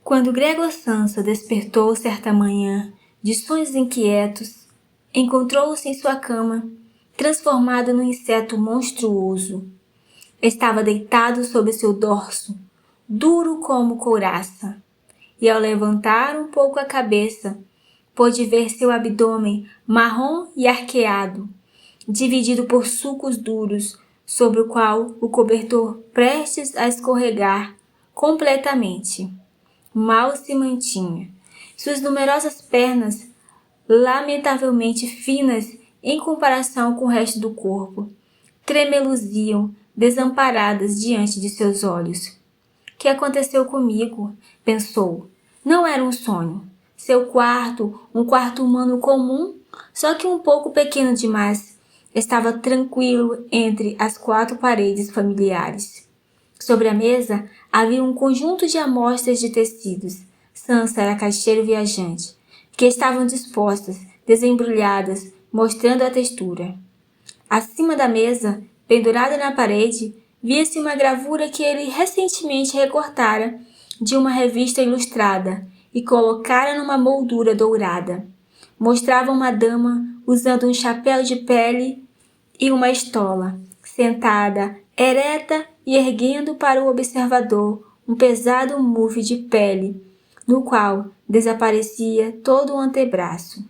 Quando Gregor Samsa despertou certa manhã de sonhos inquietos, encontrou-se em sua cama, transformado num inseto monstruoso. Estava deitado sobre seu dorso, duro como couraça, e ao levantar um pouco a cabeça, pôde ver seu abdômen marrom e arqueado, dividido por sulcos duros, sobre o qual o cobertor prestes a escorregar completamente mal se mantinha. Suas numerosas pernas, lamentavelmente finas em comparação com o resto do corpo, tremeluziam, desamparadas diante de seus olhos. O que aconteceu comigo? Pensou. Não era um sonho. Seu quarto, um quarto humano comum, só que um pouco pequeno demais, estava tranquilo entre as quatro paredes familiares. Sobre a mesa havia um conjunto de amostras de tecidos. Samsa era caixeiro viajante, que estavam dispostas, desembrulhadas, mostrando a textura. Acima da mesa, pendurada na parede, via-se uma gravura que ele recentemente recortara de uma revista ilustrada e colocara numa moldura dourada. Mostrava uma dama usando um chapéu de pele e uma estola, sentada, ereta e erguendo para o observador um pesado muff de pele, no qual desaparecia todo o antebraço.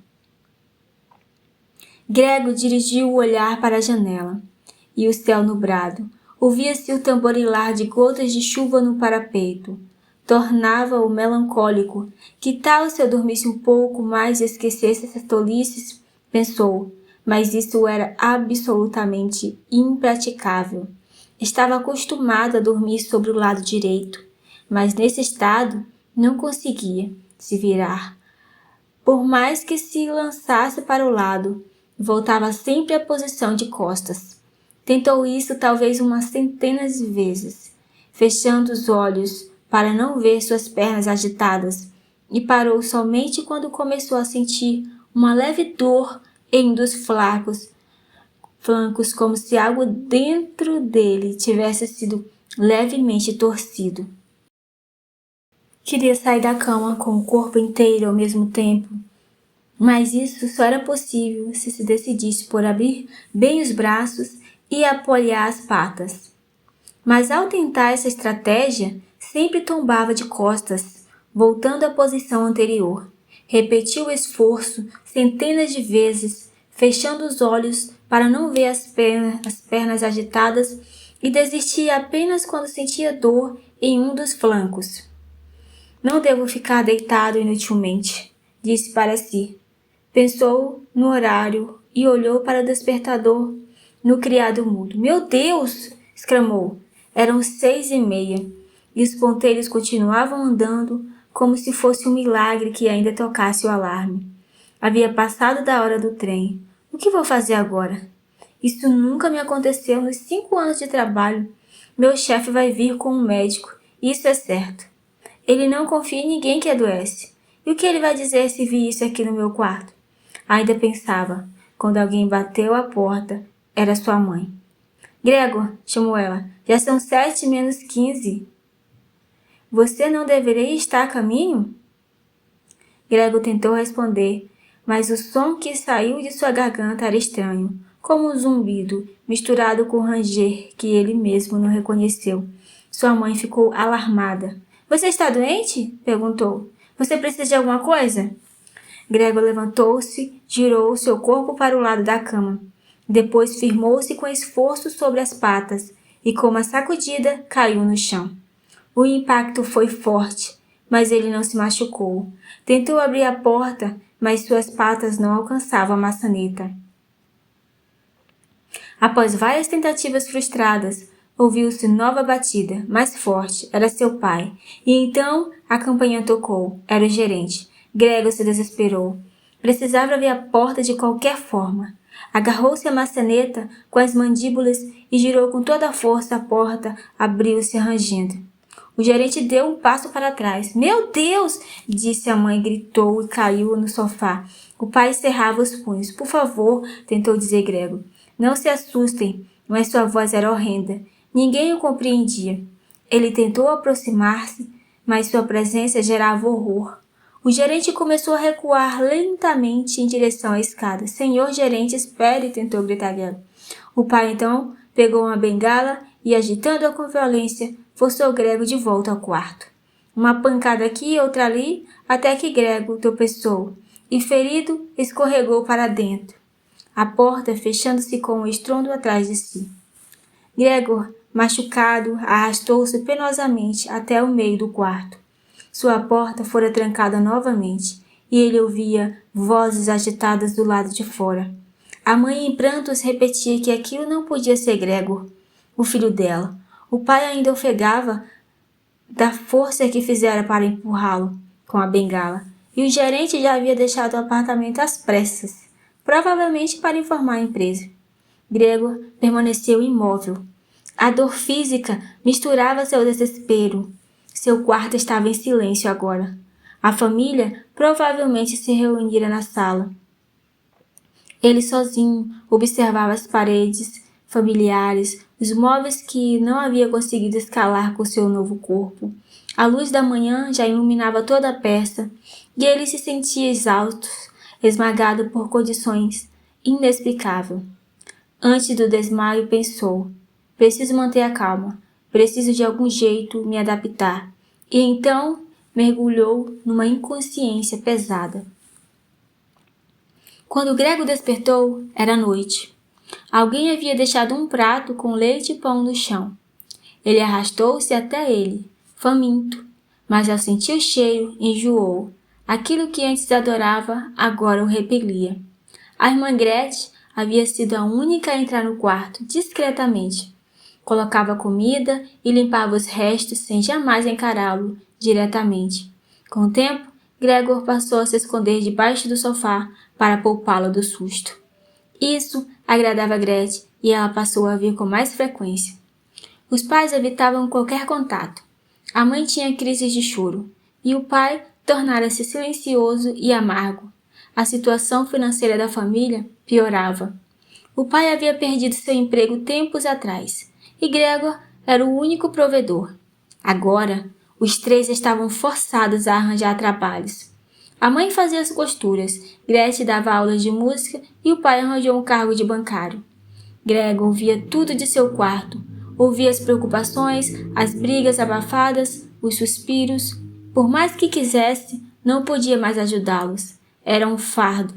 Gregor dirigiu o olhar para a janela, e o céu nublado. Ouvia-se o tamborilar de gotas de chuva no parapeito. Tornava-o melancólico. Que tal se eu dormisse um pouco mais e esquecesse essas tolices? Pensou, mas isso era absolutamente impraticável. Estava acostumado a dormir sobre o lado direito, mas nesse estado não conseguia se virar. Por mais que se lançasse para o lado, voltava sempre à posição de costas. Tentou isso talvez umas centenas de vezes, fechando os olhos para não ver suas pernas agitadas, e parou somente quando começou a sentir uma leve dor em um dos flancos, como se algo dentro dele tivesse sido levemente torcido. Queria sair da cama com o corpo inteiro ao mesmo tempo, mas isso só era possível se decidisse por abrir bem os braços e apoiar as patas. Mas ao tentar essa estratégia, sempre tombava de costas, voltando à posição anterior. Repetiu o esforço centenas de vezes, fechando os olhos para não ver as pernas agitadas, e desistia apenas quando sentia dor em um dos flancos. Não devo ficar deitado inutilmente, disse para si. Pensou no horário e olhou para o despertador no criado mudo. Meu Deus! Exclamou. Eram 6:30 e os ponteiros continuavam andando como se fosse um milagre que ainda tocasse o alarme. Havia passado da hora do trem. O que vou fazer agora? Isso nunca me aconteceu nos 5 anos de trabalho. Meu chefe vai vir com um médico, isso é certo. Ele não confia em ninguém que adoece. E o que ele vai dizer se vir isso aqui no meu quarto? Ainda pensava, quando alguém bateu à porta, era sua mãe. Gregor, chamou ela, já são 7:15. Você não deveria estar a caminho? Gregor tentou responder, mas o som que saiu de sua garganta era estranho, como um zumbido, misturado com ranger que ele mesmo não reconheceu. Sua mãe ficou alarmada. Você está doente? Perguntou. Você precisa de alguma coisa? Gregor levantou-se, girou seu corpo para o lado da cama. Depois firmou-se com esforço sobre as patas e, com uma sacudida, caiu no chão. O impacto foi forte, mas ele não se machucou. Tentou abrir a porta, mas suas patas não alcançavam a maçaneta. Após várias tentativas frustradas, ouviu-se nova batida, mais forte. Era seu pai. E então a campainha tocou. Era o gerente. Gregor se desesperou. Precisava abrir a porta de qualquer forma. Agarrou-se à maçaneta com as mandíbulas e girou com toda a força. A porta abriu-se rangendo. O gerente deu um passo para trás. Meu Deus! Disse a mãe, gritou e caiu no sofá. O pai cerrava os punhos. Por favor, tentou dizer Gregor. Não se assustem, mas sua voz era horrenda. Ninguém o compreendia. Ele tentou aproximar-se, mas sua presença gerava horror. O gerente começou a recuar lentamente em direção à escada. Senhor gerente, espere, tentou gritar Grego. O pai então pegou uma bengala e, agitando-a com violência, forçou Grego de volta ao quarto. Uma pancada aqui e outra ali, até que Grego tropeçou e, ferido, escorregou para dentro, a porta fechando-se com um estrondo atrás de si. Gregor, machucado, arrastou-se penosamente até o meio do quarto. Sua porta fora trancada novamente e ele ouvia vozes agitadas do lado de fora. A mãe em prantos repetia que aquilo não podia ser Gregor, o filho dela. O pai ainda ofegava da força que fizera para empurrá-lo com a bengala, e o gerente já havia deixado o apartamento às pressas, provavelmente para informar a empresa. Gregor permaneceu imóvel. A dor física misturava-se ao desespero. Seu quarto estava em silêncio agora. A família provavelmente se reunira na sala. Ele sozinho observava as paredes familiares, os móveis que não havia conseguido escalar com seu novo corpo. A luz da manhã já iluminava toda a peça e ele se sentia exausto, esmagado por condições inexplicáveis. Antes do desmaio pensou, preciso manter a calma, preciso de algum jeito me adaptar. E então mergulhou numa inconsciência pesada. Quando Grego despertou, era noite. Alguém havia deixado um prato com leite e pão no chão. Ele arrastou-se até ele, faminto, mas ao sentir o cheiro, enjoou. Aquilo que antes adorava, agora o repelia. A irmã Gretchen havia sido a única a entrar no quarto, discretamente. Colocava comida e limpava os restos sem jamais encará-lo diretamente. Com o tempo, Gregor passou a se esconder debaixo do sofá para poupá-lo do susto. Isso agradava Gretchen e ela passou a vir com mais frequência. Os pais evitavam qualquer contato. A mãe tinha crises de choro e o pai tornara-se silencioso e amargo. A situação financeira da família piorava. O pai havia perdido seu emprego tempos atrás e Gregor era o único provedor. Agora, os três estavam forçados a arranjar trabalhos. A mãe fazia as costuras, Gretchen dava aulas de música e o pai arranjou um cargo de bancário. Gregor ouvia tudo de seu quarto. Ouvia as preocupações, as brigas abafadas, os suspiros. Por mais que quisesse, não podia mais ajudá-los. Era um fardo.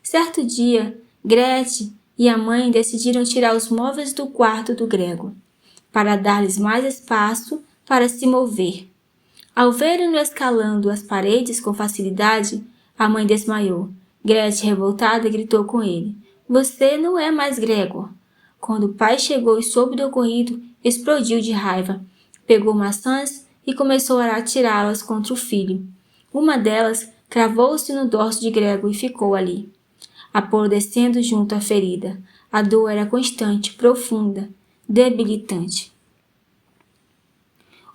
Certo dia, Gretchen e a mãe decidiram tirar os móveis do quarto do Gregor, para dar-lhes mais espaço para se mover. Ao verem-no escalando as paredes com facilidade, a mãe desmaiou. Gretchen, revoltada, gritou com ele. Você não é mais Gregor. Quando o pai chegou e soube do ocorrido, explodiu de raiva. Pegou maçãs e começou a atirá-las contra o filho. Uma delas cravou-se no dorso de Gregor e ficou ali, apodrecendo junto à ferida. A dor era constante, profunda, debilitante.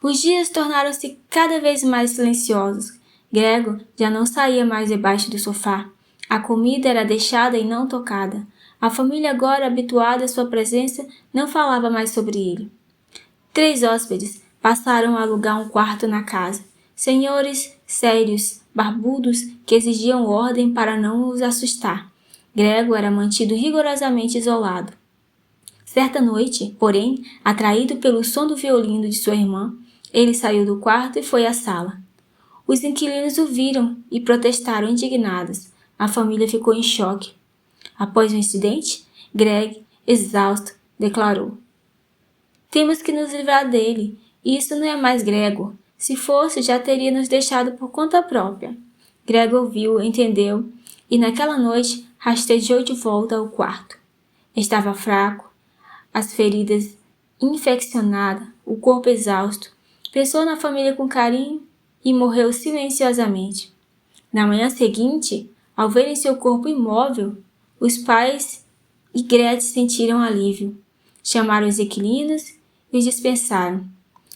Os dias tornaram-se cada vez mais silenciosos. Gregor já não saía mais debaixo do sofá. A comida era deixada e não tocada. A família, agora habituada à sua presença, não falava mais sobre ele. 3 hóspedes passaram a alugar um quarto na casa. Senhores sérios, barbudos, que exigiam ordem para não os assustar. Gregor era mantido rigorosamente isolado. Certa noite, porém, atraído pelo som do violino de sua irmã, ele saiu do quarto e foi à sala. Os inquilinos o viram e protestaram indignados. A família ficou em choque. Após o incidente, Greg, exausto, declarou: temos que nos livrar dele. Isso não é mais Gregor. Se fosse, já teria nos deixado por conta própria. Gregor ouviu, entendeu, e naquela noite rastejou de volta ao quarto. Estava fraco, as feridas infeccionadas, o corpo exausto. Pensou na família com carinho e morreu silenciosamente. Na manhã seguinte, ao verem seu corpo imóvel, os pais e Gretchen sentiram alívio. Chamaram os inquilinos e os dispensaram.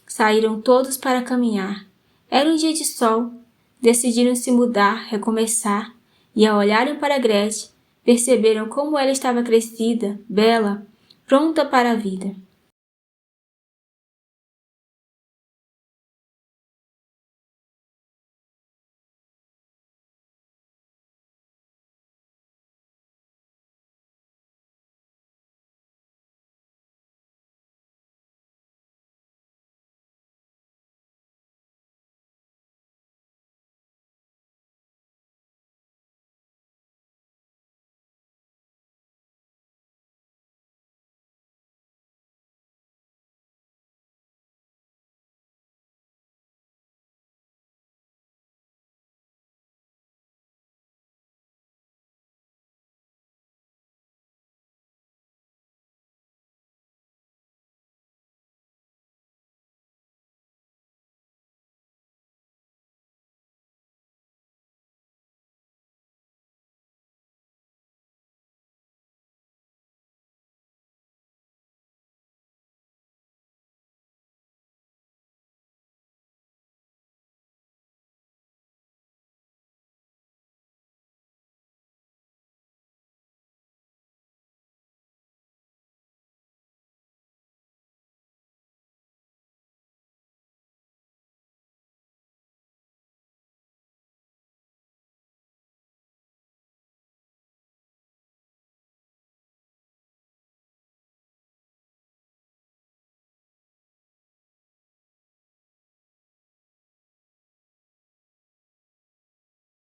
Saíram todos para caminhar. Era um dia de sol. Decidiram se mudar, recomeçar, e ao olharem para Gretchen, perceberam como ela estava crescida, bela, pronta para a vida.